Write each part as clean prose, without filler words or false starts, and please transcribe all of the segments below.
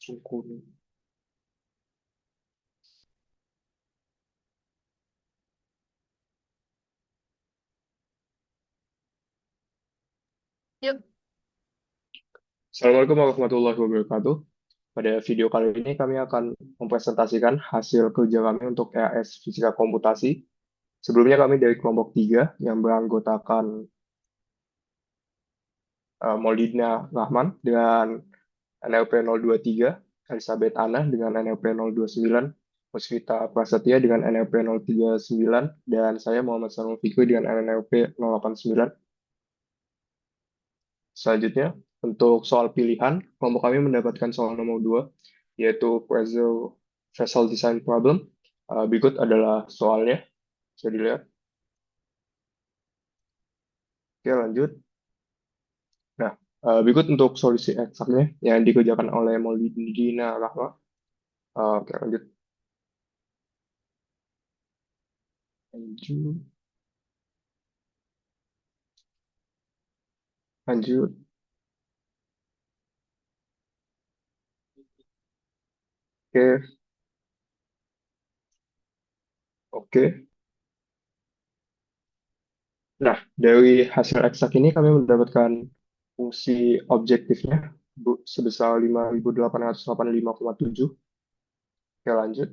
Syukur. Yuk, Assalamualaikum warahmatullahi wabarakatuh. Pada video kali ini kami akan mempresentasikan hasil kerja kami untuk EAS Fisika Komputasi. Sebelumnya kami dari kelompok 3 yang beranggotakan Maulidna Rahman dengan NLP 023, Elizabeth Ana dengan NLP 029, Musfita Prasetya dengan NLP 039, dan saya Muhammad Sanul Fikri dengan NLP 089. Selanjutnya, untuk soal pilihan, kelompok kami mendapatkan soal nomor 2, yaitu Pressure Vessel Design Problem. Berikut adalah soalnya, bisa dilihat. Oke, lanjut. Nah, berikut untuk solusi eksaknya yang dikerjakan oleh Maulidina Rahma. Oke, lanjut. Lanjut. Lanjut. Oke, oke. Nah, dari hasil eksak ini kami mendapatkan fungsi objektifnya sebesar 5.885,7. Oke, lanjut.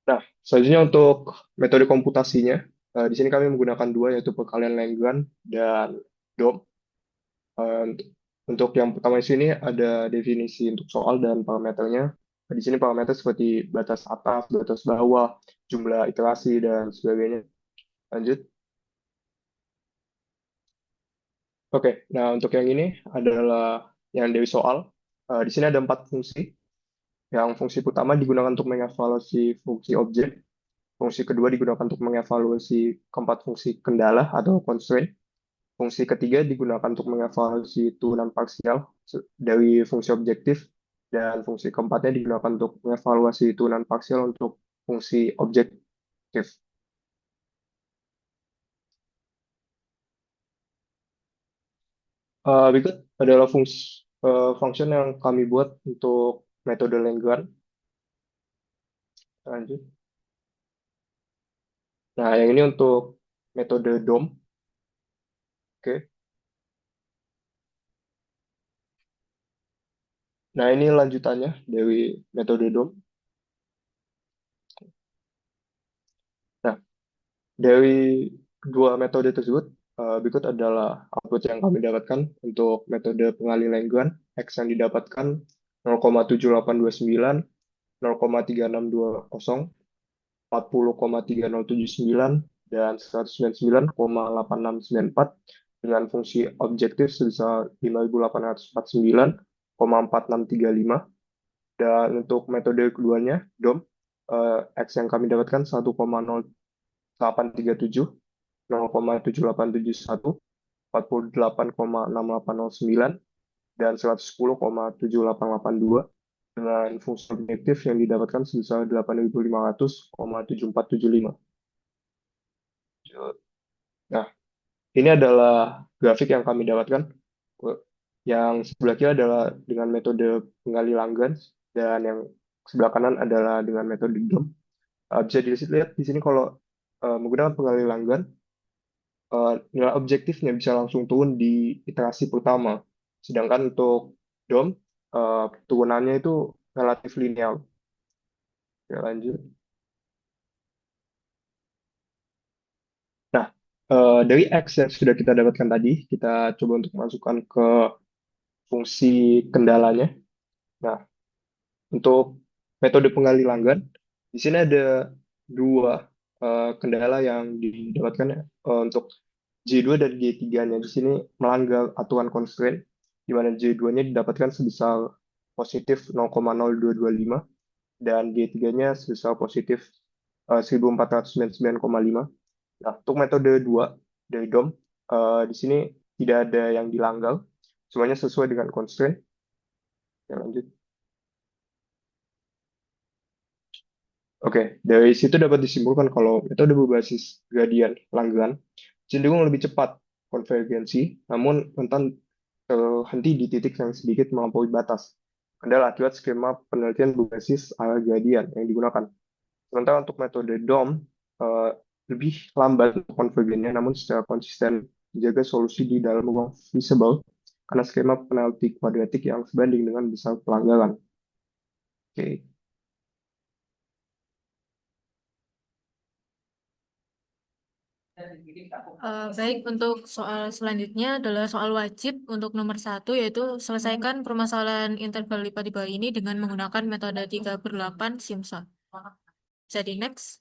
Nah, selanjutnya untuk metode komputasinya, di sini kami menggunakan dua, yaitu perkalian Lagrange dan DOM. Eh, untuk yang pertama di sini ada definisi untuk soal dan parameternya. Di sini parameter seperti batas atas, batas bawah, jumlah iterasi, dan sebagainya. Lanjut. Oke, nah untuk yang ini adalah yang dari soal. Di sini ada 4 fungsi. Yang fungsi pertama digunakan untuk mengevaluasi fungsi objek. Fungsi kedua digunakan untuk mengevaluasi keempat fungsi kendala atau constraint. Fungsi ketiga digunakan untuk mengevaluasi turunan parsial dari fungsi objektif. Dan fungsi keempatnya digunakan untuk mengevaluasi turunan parsial untuk fungsi objektif. Berikut adalah function yang kami buat untuk metode Lagrange. Lanjut. Nah, yang ini untuk metode DOM. Oke. Nah, ini lanjutannya dari metode DOM. Nah, dari kedua metode tersebut, berikut adalah output yang kami dapatkan untuk metode pengalih Lagrange. X yang didapatkan 0,7829, 0,3620, 40,3079, dan 199,8694 dengan fungsi objektif sebesar 5.849,4635. Dan untuk metode keduanya, DOM, X yang kami dapatkan 1,0837, 0,7871, 48,6809, dan 110,7882 dengan fungsi objektif yang didapatkan sebesar 8.500,7475. Nah, ini adalah grafik yang kami dapatkan. Yang sebelah kiri adalah dengan metode penggali Lagrange dan yang sebelah kanan adalah dengan metode DOM. Bisa dilihat di sini kalau menggunakan penggali Lagrange, nilai objektifnya bisa langsung turun di iterasi pertama. Sedangkan untuk DOM, turunannya itu relatif linear. Oke, lanjut. Nah, dari X yang sudah kita dapatkan tadi, kita coba untuk masukkan ke fungsi kendalanya. Nah, untuk metode penggali Lagrange, di sini ada dua kendala yang didapatkan untuk J2 dan J3-nya. Di sini melanggar aturan constraint, di mana J2-nya didapatkan sebesar positif 0,0225 dan J3-nya sebesar positif 1499,5. Nah, untuk metode 2 dari DOM, di sini tidak ada yang dilanggar, semuanya sesuai dengan constraint. Ya, lanjut. Oke, dari situ dapat disimpulkan kalau metode berbasis gradient Lagrange cenderung lebih cepat konvergensi, namun rentan henti di titik yang sedikit melampaui batas. Adalah akibat skema penelitian berbasis Algadian yang digunakan. Sementara untuk metode DOM eh, lebih lambat untuk konvergennya, namun secara konsisten menjaga solusi di dalam ruang visible karena skema penalti kuadratik yang sebanding dengan besar pelanggaran. Oke. Baik, untuk soal selanjutnya adalah soal wajib untuk nomor satu, yaitu selesaikan permasalahan interval lipat di bawah ini dengan menggunakan metode 3/8 Simpson. Jadi next.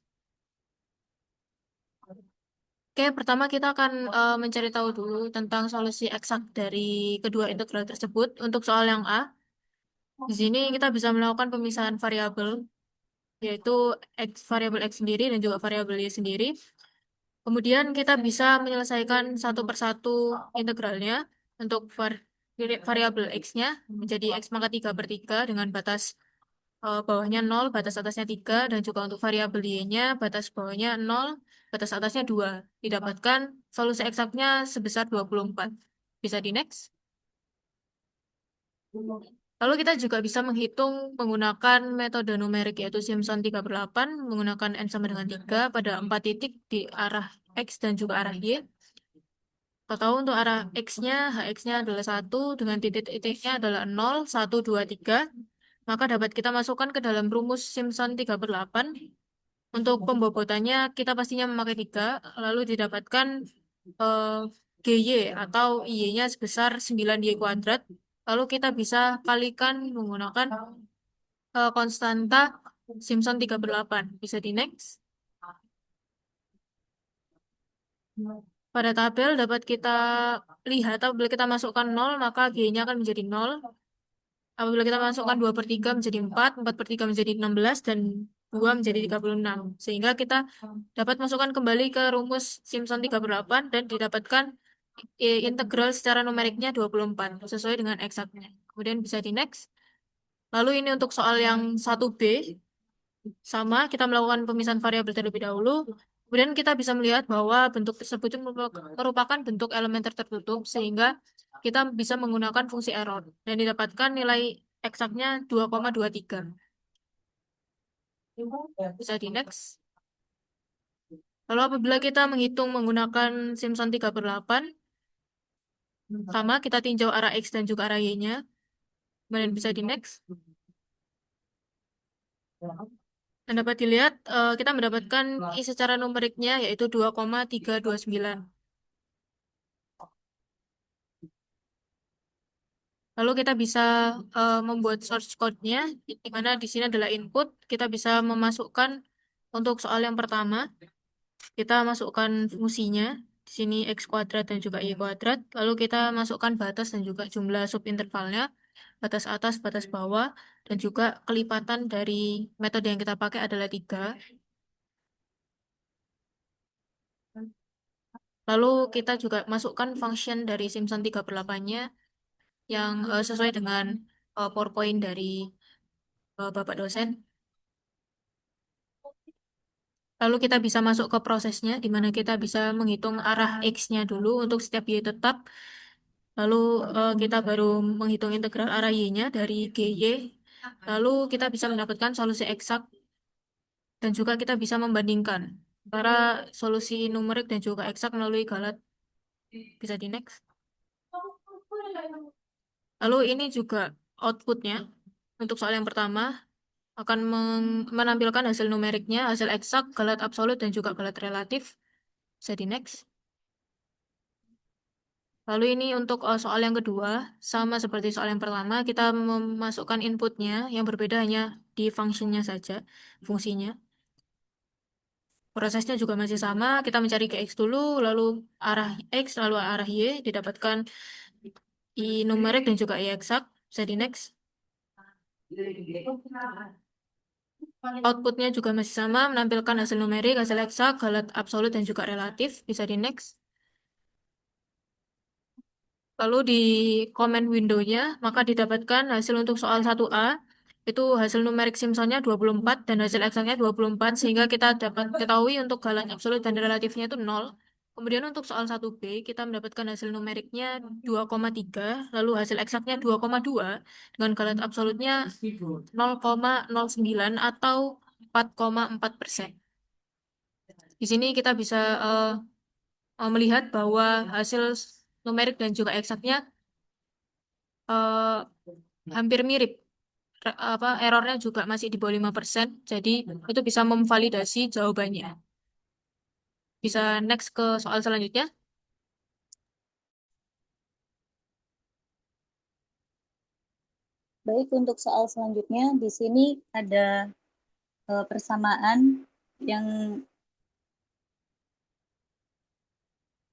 Oke, pertama kita akan mencari tahu dulu tentang solusi eksak dari kedua integral tersebut. Untuk soal yang A, di sini kita bisa melakukan pemisahan variabel, yaitu variabel X sendiri dan juga variabel Y sendiri. Kemudian kita bisa menyelesaikan satu persatu integralnya untuk variabel X-nya menjadi X pangkat 3/3 dengan batas bawahnya 0, batas atasnya 3, dan juga untuk variabel Y-nya batas bawahnya 0, batas atasnya 2. Didapatkan solusi eksaknya sebesar 24. Bisa di next. Lalu kita juga bisa menghitung menggunakan metode numerik yaitu Simpson 3/8 menggunakan n sama dengan 3 pada 4 titik di arah X dan juga arah Y. Kita tahu untuk arah X-nya, HX-nya adalah 1 dengan titik-titiknya adalah 0, 1, 2, 3. Maka dapat kita masukkan ke dalam rumus Simpson 3/8. Untuk pembobotannya kita pastinya memakai 3, lalu didapatkan eh, GY atau Y-nya sebesar 9Y kuadrat. Lalu kita bisa kalikan menggunakan konstanta Simpson 3/8. Bisa di next. Pada tabel dapat kita lihat apabila kita masukkan 0 maka G-nya akan menjadi 0. Apabila kita masukkan 2/3 menjadi 4, 4/3 menjadi 16, dan 2 menjadi 36. Sehingga kita dapat masukkan kembali ke rumus Simpson 3/8 dan didapatkan integral secara numeriknya 24 sesuai dengan eksaknya. Kemudian bisa di next. Lalu ini untuk soal yang 1B. Sama, kita melakukan pemisahan variabel terlebih dahulu. Kemudian kita bisa melihat bahwa bentuk tersebut itu merupakan bentuk elementer tertutup, sehingga kita bisa menggunakan fungsi error. Dan didapatkan nilai eksaknya 2,23. Bisa di next. Lalu apabila kita menghitung menggunakan Simpson 3/8, sama, kita tinjau arah X dan juga arah Y-nya. Kemudian bisa di next. Dan dapat dilihat, kita mendapatkan I secara numeriknya yaitu 2,329. Lalu kita bisa membuat source code-nya, di mana di sini adalah input. Kita bisa memasukkan untuk soal yang pertama, kita masukkan fungsinya. Di sini X kuadrat dan juga Y kuadrat. Lalu kita masukkan batas dan juga jumlah subintervalnya, batas atas, batas bawah, dan juga kelipatan dari metode yang kita pakai adalah 3. Lalu kita juga masukkan function dari Simpson 3/8-nya yang sesuai dengan PowerPoint dari Bapak dosen. Lalu kita bisa masuk ke prosesnya, di mana kita bisa menghitung arah X-nya dulu untuk setiap Y tetap. Lalu kita baru menghitung integral arah Y-nya dari GY. Lalu kita bisa mendapatkan solusi eksak dan juga kita bisa membandingkan antara solusi numerik dan juga eksak melalui Galat. Bisa di next. Lalu ini juga outputnya untuk soal yang pertama akan menampilkan hasil numeriknya, hasil eksak, Galat absolut, dan juga Galat relatif. Bisa di next. Lalu ini untuk soal yang kedua, sama seperti soal yang pertama, kita memasukkan inputnya, yang berbeda hanya di fungsinya saja, fungsinya. Prosesnya juga masih sama, kita mencari ke X dulu, lalu arah X, lalu arah Y, didapatkan I numerik dan juga I eksak. Bisa di next. Outputnya juga masih sama, menampilkan hasil numerik, hasil eksak, Galat absolut, dan juga relatif. Bisa di next. Lalu di comment window-nya, maka didapatkan hasil untuk soal 1A, itu hasil numerik Simpsonnya 24 dan hasil eksaknya 24, sehingga kita dapat ketahui untuk Galat absolut dan relatifnya itu 0. Kemudian untuk soal 1B, kita mendapatkan hasil numeriknya 2,3, lalu hasil eksaknya 2,2, dengan galet absolutnya 0,09 atau 4,4%. Di sini kita bisa melihat bahwa hasil numerik dan juga eksaknya eh, hampir mirip. Errornya juga masih di bawah 5%, jadi itu bisa memvalidasi jawabannya. Bisa next ke soal selanjutnya. Baik, untuk soal selanjutnya di sini ada persamaan yang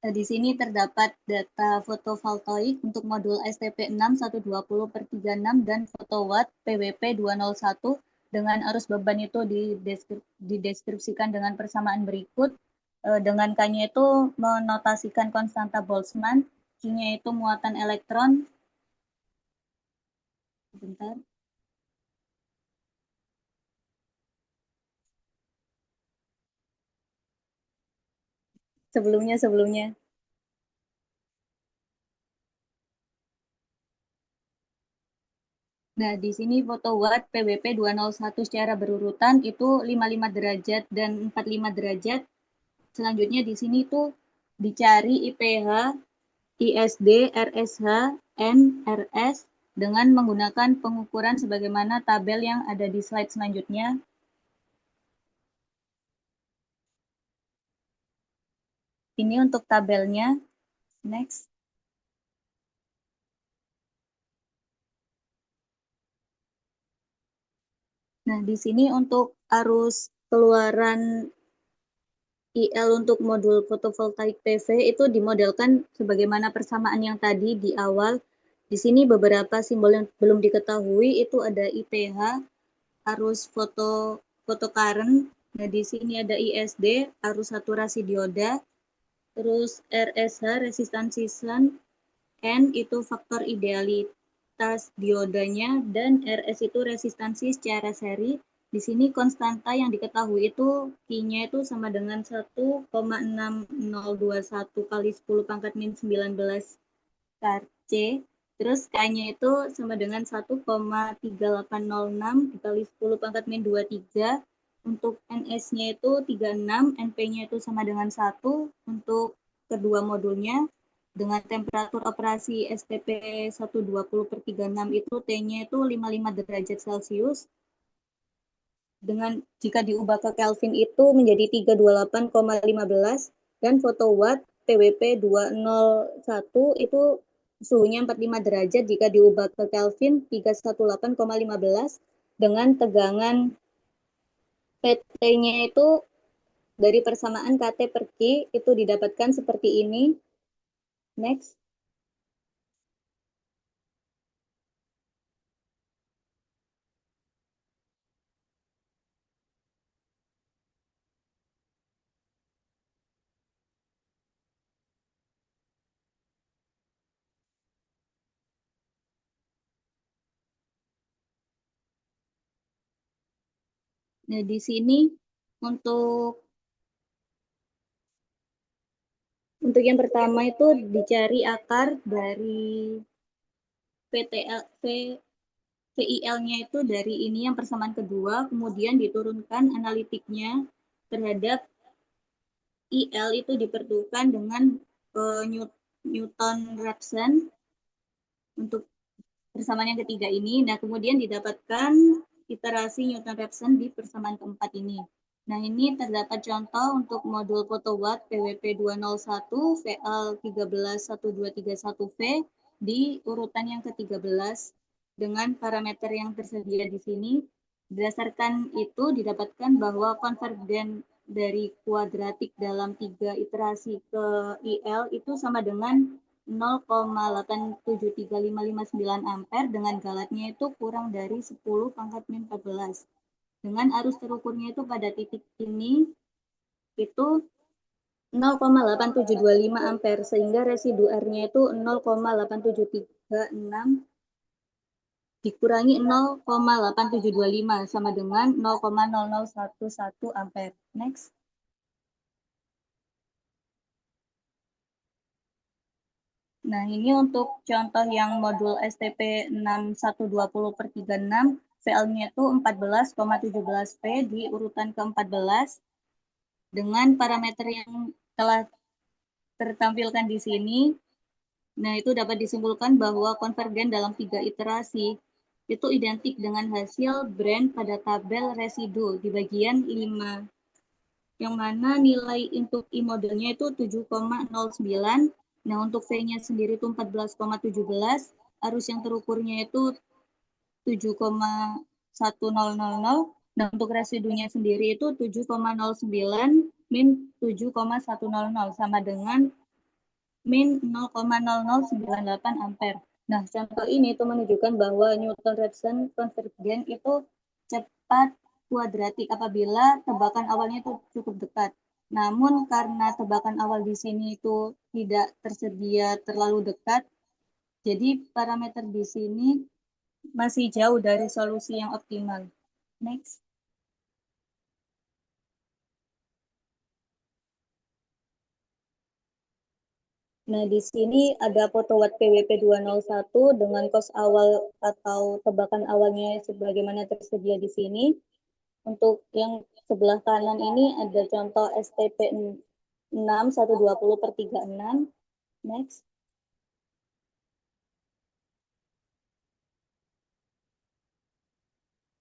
di sini terdapat data fotovoltaik untuk modul STP 6 120/36 dan fotowatt PWP 201 dengan arus beban itu dideskripsikan dengan persamaan berikut. Dengan K-nya itu menotasikan konstanta Boltzmann, Q-nya itu muatan elektron. Bentar. Sebelumnya. Nah, di sini foto watt PWP 201 secara berurutan itu 55 derajat dan 45 derajat. Selanjutnya di sini tuh dicari IPH, ISD, RSH, NRS dengan menggunakan pengukuran sebagaimana tabel yang ada di slide selanjutnya. Ini untuk tabelnya. Next. Nah, di sini untuk arus keluaran IL untuk modul fotovoltaik PV itu dimodelkan sebagaimana persamaan yang tadi di awal. Di sini beberapa simbol yang belum diketahui itu ada IPH, arus photocurrent. Nah, di sini ada ISD, arus saturasi dioda, terus RSH, resistansi shunt, N itu faktor idealitas diodanya, dan RS itu resistansi secara seri. Di sini konstanta yang diketahui itu Q-nya itu sama dengan 1,6021 kali 10 pangkat min 19 kar C. Terus K-nya itu sama dengan 1,3806 dikali 10 pangkat min 23. Untuk NS-nya itu 36, NP-nya itu sama dengan 1 untuk kedua modulnya. Dengan temperatur operasi STP 120/36 itu T-nya itu 55 derajat Celcius. Dengan jika diubah ke Kelvin itu menjadi 328,15 dan fotowatt PWP 201 itu suhunya 45 derajat jika diubah ke Kelvin 318,15 dengan tegangan PT-nya itu dari persamaan KT per Q itu didapatkan seperti ini. Next. Nah, di sini untuk yang pertama itu dicari akar dari VIL-nya itu dari ini yang persamaan kedua, kemudian diturunkan analitiknya terhadap IL itu dipertemukan dengan Newton Raphson untuk persamaan yang ketiga ini. Nah, kemudian didapatkan iterasi Newton Raphson di persamaan keempat ini. Nah, ini terdapat contoh untuk modul fotowatt PWP 201 VL 131231V di urutan yang ke-13 dengan parameter yang tersedia di sini. Berdasarkan itu didapatkan bahwa konvergen dari kuadratik dalam 3 iterasi ke IL itu sama dengan 0,873559 ampere dengan galatnya itu kurang dari 10 pangkat min 14. Dengan arus terukurnya itu pada titik ini itu 0,8725 ampere sehingga residu R-nya itu 0,8736 dikurangi 0,8725 sama dengan 0,0011 ampere. Next. Nah, ini untuk contoh yang modul STP 6120/36, VL-nya itu 14,17 P di urutan ke-14 dengan parameter yang telah tertampilkan di sini. Nah, itu dapat disimpulkan bahwa konvergen dalam 3 iterasi itu identik dengan hasil brand pada tabel residu di bagian 5, yang mana nilai untuk I modelnya itu 7,09. Nah, untuk V-nya sendiri itu 14,17, arus yang terukurnya itu 7,1000. Nah, untuk residunya sendiri itu 7,09 min 7,100 sama dengan min 0,0098 ampere. Nah, contoh ini itu menunjukkan bahwa Newton-Raphson konvergen itu cepat kuadratik apabila tebakan awalnya itu cukup dekat. Namun karena tebakan awal di sini itu tidak tersedia terlalu dekat, jadi parameter di sini masih jauh dari solusi yang optimal. Next. Nah, di sini ada foto watt PWP 201 dengan kos awal atau tebakan awalnya sebagaimana tersedia di sini. Untuk yang sebelah kanan ini ada contoh STP 6120/36. Next.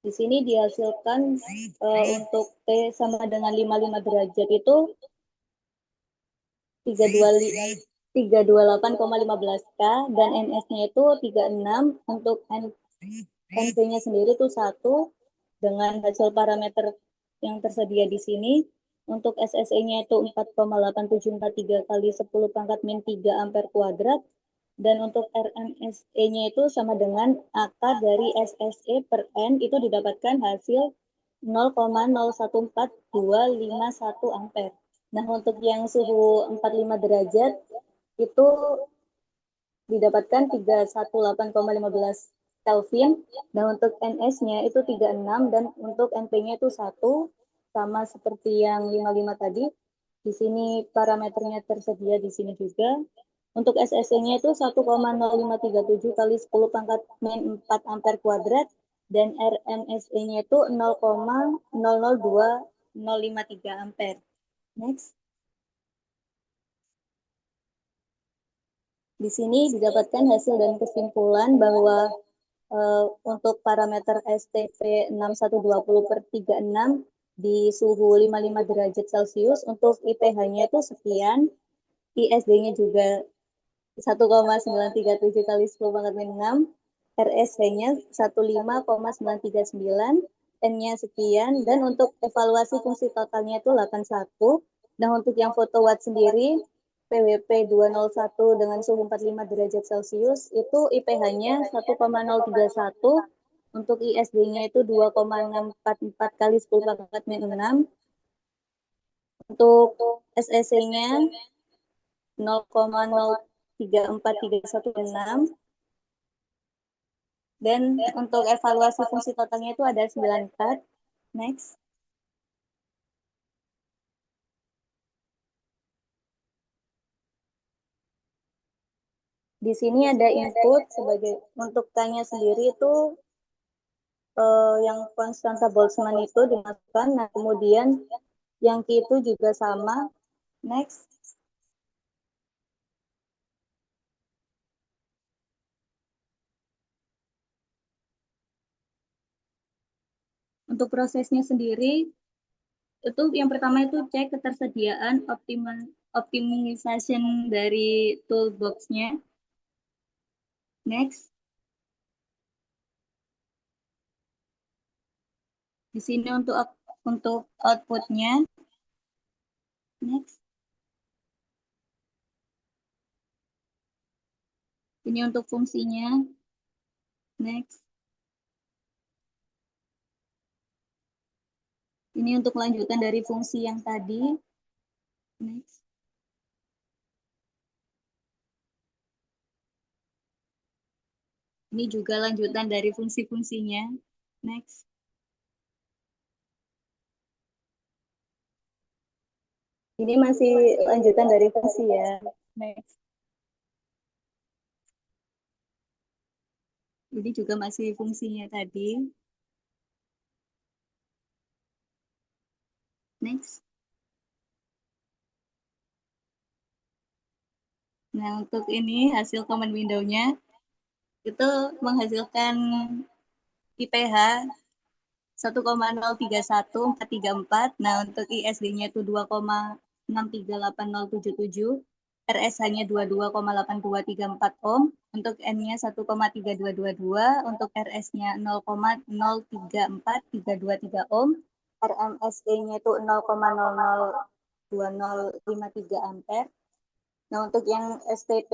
Di sini dihasilkan untuk T sama dengan 55 derajat itu 328,15 K dan NS-nya itu 36. Untuk NV-nya sendiri itu 1 dengan hasil parameter yang tersedia di sini. Untuk SSE-nya itu 4,8743 kali 10 pangkat min 3 ampere kuadrat. Dan untuk RMSE-nya itu sama dengan akar dari SSE per N itu didapatkan hasil 0,014251 ampere. Nah, untuk yang suhu 45 derajat itu didapatkan 318,15 Kelvin. Nah, untuk NS-nya itu 36 dan untuk NP-nya itu 1, sama seperti yang 55 tadi. Di sini parameternya tersedia di sini juga. Untuk SSE-nya itu 1,0537 kali 10 pangkat min 4 ampere kuadrat dan RMSE-nya itu 0,002053 ampere. Next. Di sini didapatkan hasil dan kesimpulan bahwa untuk parameter STP 6120/36 di suhu 55 derajat Celcius untuk IPH-nya itu sekian, ISD-nya juga 1,937 kali 10 pangkat min 6, RSH-nya 15,939, N-nya sekian, dan untuk evaluasi fungsi totalnya itu 81. Nah, untuk yang foto watt sendiri, PWP 201 dengan suhu 45 derajat Celcius, itu IPH-nya 1,031, untuk ISD-nya itu 2,644 kali 10 pangkat min 6, untuk SSC-nya 0,034316, dan untuk evaluasi fungsi totalnya itu ada 94. Next. Di sini ada input sebagai untuk tanya sendiri itu yang konstanta Boltzmann itu dimasukkan. Nah, kemudian yang Q itu juga sama. Next. Untuk prosesnya sendiri, itu yang pertama itu cek ketersediaan optimization dari toolbox-nya. Next. Di sini untuk output-nya. Next. Ini untuk fungsinya. Next. Ini untuk lanjutan dari fungsi yang tadi. Next. Ini juga lanjutan dari fungsi-fungsinya. Next. Ini masih lanjutan dari fungsi ya. Next. Ini juga masih fungsinya tadi. Next. Nah, untuk ini hasil command window-nya itu menghasilkan IPH 1,031434. Nah, untuk ISD-nya itu 2,638077. RSH-nya 22,8234 ohm. Untuk N-nya 1,3222. Untuk RS-nya 0,034323 ohm. RMSE-nya itu 0,002053 ampere. Nah, untuk yang STP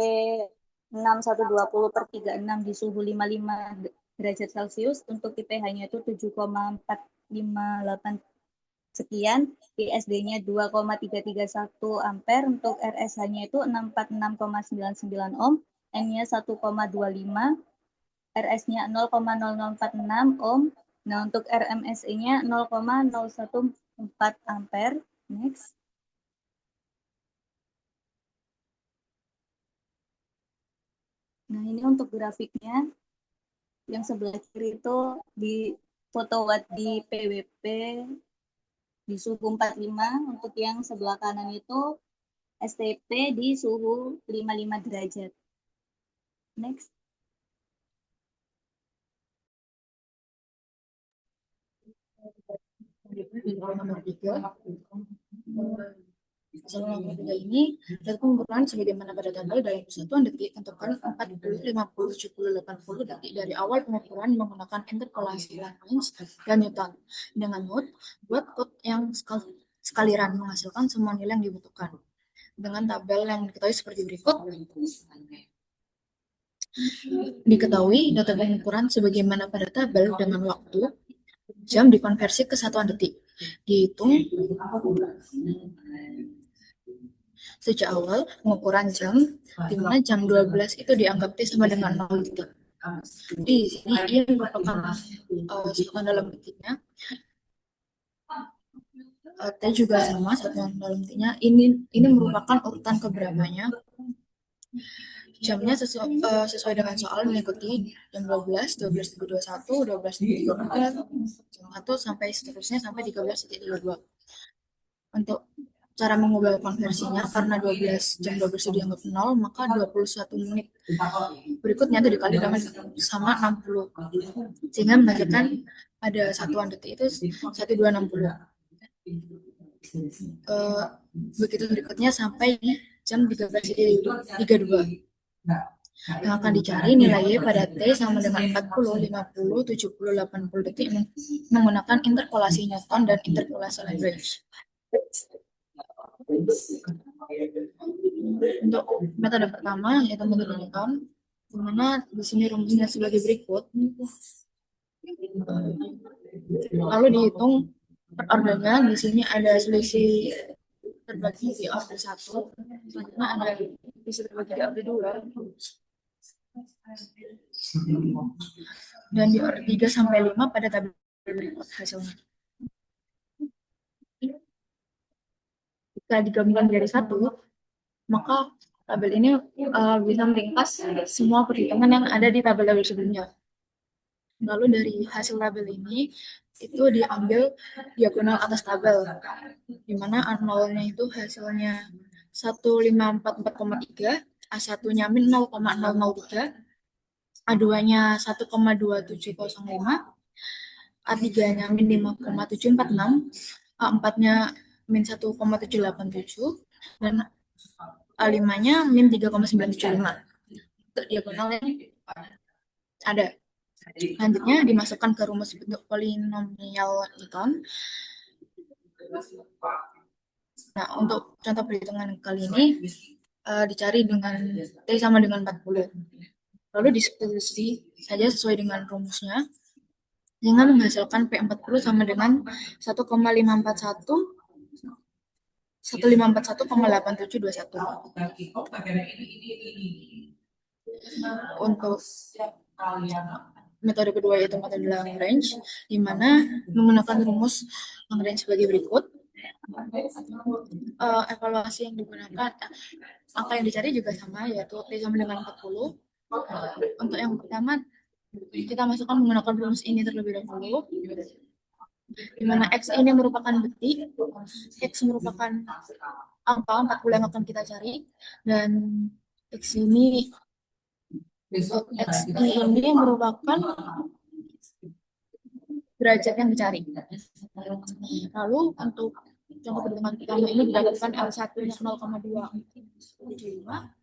6120 per 36 di suhu 55 derajat Celcius, untuk IPH-nya itu 7,458 sekian, ISD-nya 2,331 ampere, untuk RSH-nya itu 646,99 ohm, N-nya 1,25, RS-nya 0,0046 ohm. Nah, untuk RMSE-nya 0,014 ampere. Next. Nah, ini untuk grafiknya. Yang sebelah kiri itu di foto watt di PWP di suhu 45. Untuk yang sebelah kanan itu STP di suhu 55 derajat. Next. Nomor 3, nomor 3 ini data pengukuran sebagaimana pada tabel dalam satuan detik tentukan 40, 50, 70, 80 detik dari awal pengukuran menggunakan interpolasi Lagrange dan Newton dengan mode buat code yang sekaliran menghasilkan semua nilai yang dibutuhkan dengan tabel yang diketahui seperti berikut. Diketahui data pengukuran sebagaimana pada tabel dengan waktu jam dikonversi ke satuan detik. Dihitung sejak awal pengukuran jam, di mana jam 12 itu dianggap T sama dengan 0 detik. Di sini ini merupakan satuan dalam detiknya. T juga sama satuan dalam detiknya. Ini merupakan urutan keberapanya. Jamnya sesuai dengan soal mengikuti jam 12, 12.21, 12.34, jam 1 sampai seterusnya sampai 13.32. Untuk cara mengubah konversinya, karena jam 12 itu dianggap 0, maka 21 menit berikutnya itu dikali sama 60. Sehingga menghasilkan pada satuan detik itu 1260. Begitu berikutnya sampai jam 13.32. Yang akan dicari nilai Y pada T sama dengan 40, 50, 70, 80 detik menggunakan interpolasi Newton dan interpolasi Lagrange. Untuk metode pertama yaitu metode Newton, di mana di sini rumusnya sebagai berikut. Lalu dihitung per ordernya. Di sini ada selisih terbagi di order 1, selanjutnya ada selisih terbagi di order 2, dan di order 3 sampai 5 pada tabel berikut hasilnya. Jika digabungkan dari 1, maka tabel ini bisa meringkas semua perhitungan yang ada di tabel-tabel sebelumnya. Lalu dari hasil tabel ini itu diambil diagonal atas tabel, di mana A0-nya itu hasilnya 1544,3, A1-nya min 0,003, A2-nya 1,2705, A3-nya min 5,746, A4-nya min 1,787, dan A5-nya min 3,975. Untuk diagonalnya ada. Selanjutnya dimasukkan ke rumus bentuk polinomial Newton. Nah, untuk contoh perhitungan kali ini dicari dengan T sama dengan 40. Lalu disubstitusi saja sesuai dengan rumusnya, sehingga menghasilkan P40 sama dengan 1,541 1,541,8721. Untuk metode kedua yaitu metode Lagrange, di mana menggunakan rumus Lagrange sebagai berikut. Evaluasi yang digunakan, angka yang dicari juga sama, yaitu T sama dengan 40. Untuk yang pertama Kita masukkan menggunakan rumus ini terlebih dahulu, di mana X ini merupakan detik, X merupakan angka 40 yang akan kita cari, dan X ini ini merupakan derajat yang dicari. Lalu untuk contoh perhitungan pertama ini didapatkan L1-nya 0,275,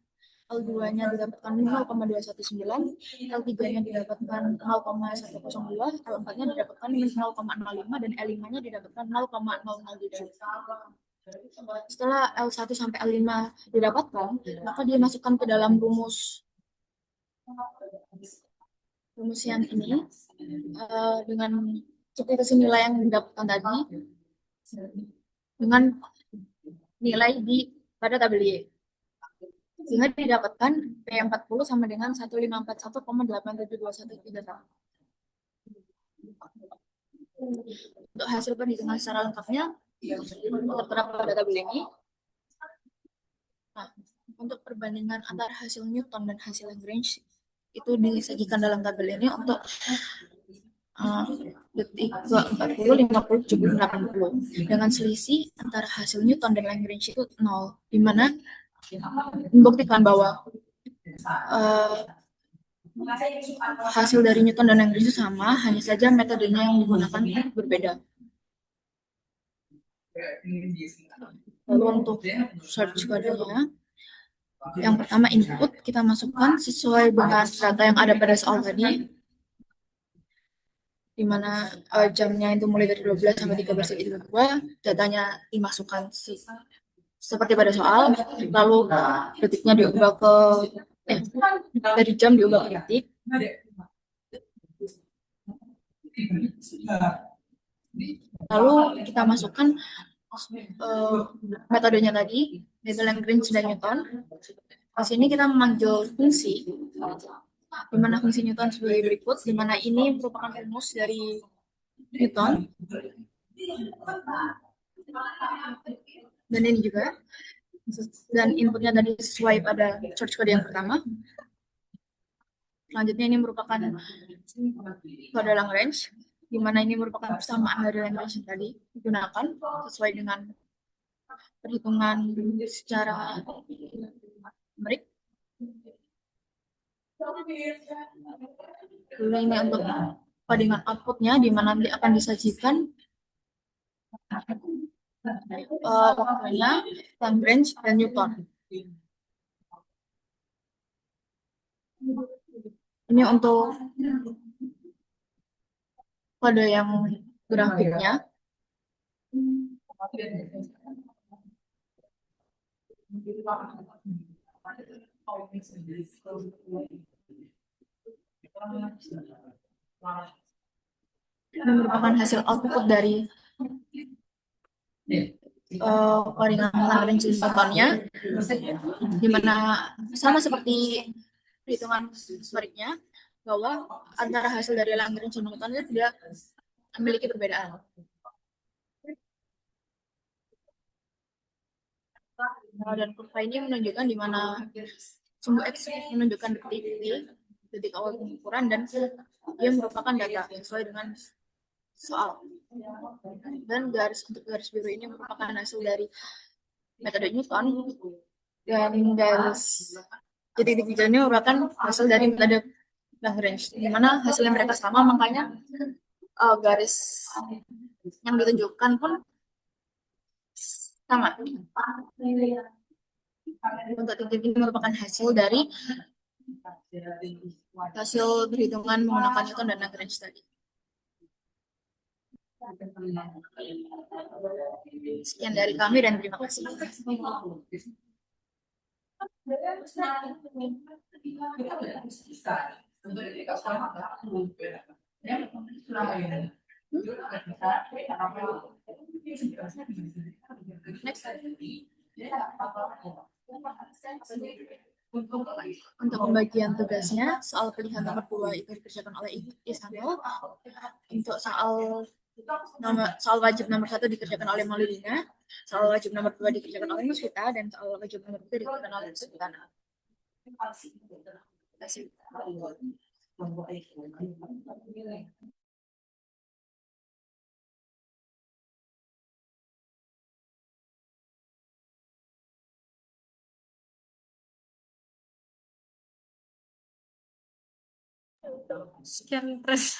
L2-nya didapatkan 0,219, L3-nya didapatkan 0,102, L4-nya didapatkan 0,05, dan L5-nya didapatkan 0,007. Setelah L1 sampai L5 didapatkan, maka dia masukkan ke dalam rumus yang ini dengan substitusi nilai yang didapatkan tadi dengan nilai pada tabel Y. Sehingga didapatkan P40 sama dengan 1541,872131. Untuk hasil perhitungan secara lengkapnya tertera pada tabel ini. Nah, untuk perbandingan antara hasil Newton dan hasil Lagrange itu disajikan dalam tabel ini untuk detik ke 40, 50, 70, 80 dengan selisih antara hasil Newton dan Lagrange itu 0, di mana membuktikan bahwa hasil dari Newton dan Lagrange itu sama, hanya saja metodenya yang digunakan berbeda. Lalu untuk search kodenya, yang pertama input kita masukkan sesuai dengan data yang ada pada soal tadi, di mana jamnya itu mulai dari 12 sampai 13.32, datanya dimasukkan seperti pada soal, lalu detiknya diubah ke dari jam diubah ke detik. Lalu kita masukkan metodenya tadi, yaitu Lagrange dan Newton. Di sini kita memanggil fungsi, di mana fungsi Newton sebagai berikut, di mana ini merupakan rumus dari Newton, dan ini juga, dan inputnya tadi sesuai pada source code yang pertama. Selanjutnya ini merupakan kode Lagrange, di mana ini merupakan persamaan dari Lagrange yang tadi digunakan sesuai dengan perhitungan secara numerik. Lalu ini untuk perbandingan outputnya, di mana nanti akan disajikan waktunya, Lagrange, dan Newton. Ini untuk kode yang grafiknya. Ini merupakan hasil output dari jaringan Lagrange Newtonnya, di mana sama seperti perhitungan sebaliknya, bahwa antara hasil dari Lagrange dan Newton itu tidak memiliki perbedaan. Dan kurva ini menunjukkan di mana sumbu X menunjukkan detik awal pengukuran, dan dia merupakan data sesuai dengan soal. Dan untuk garis biru ini merupakan hasil dari metode Newton, dan garis titik-titik hijau ini merupakan hasil dari metode Lagrange, di mana hasilnya mereka sama, makanya garis yang ditunjukkan pun sama. Untuk titik ini merupakan hasil dari hasil perhitungan menggunakan Newton dan Lagrange tadi. Sekian dari kami dan terima kasih. Next. Untuk pembagian tugasnya, soal pilihan nomor 2 itu dikerjakan oleh Isanul. Untuk soal wajib nomor 1 dikerjakan oleh Maulidina, soal wajib nomor 2 dikerjakan oleh Musfita, dan soal wajib nomor 3 dikerjakan oleh Sultana. Terima kasih. Sekian terus.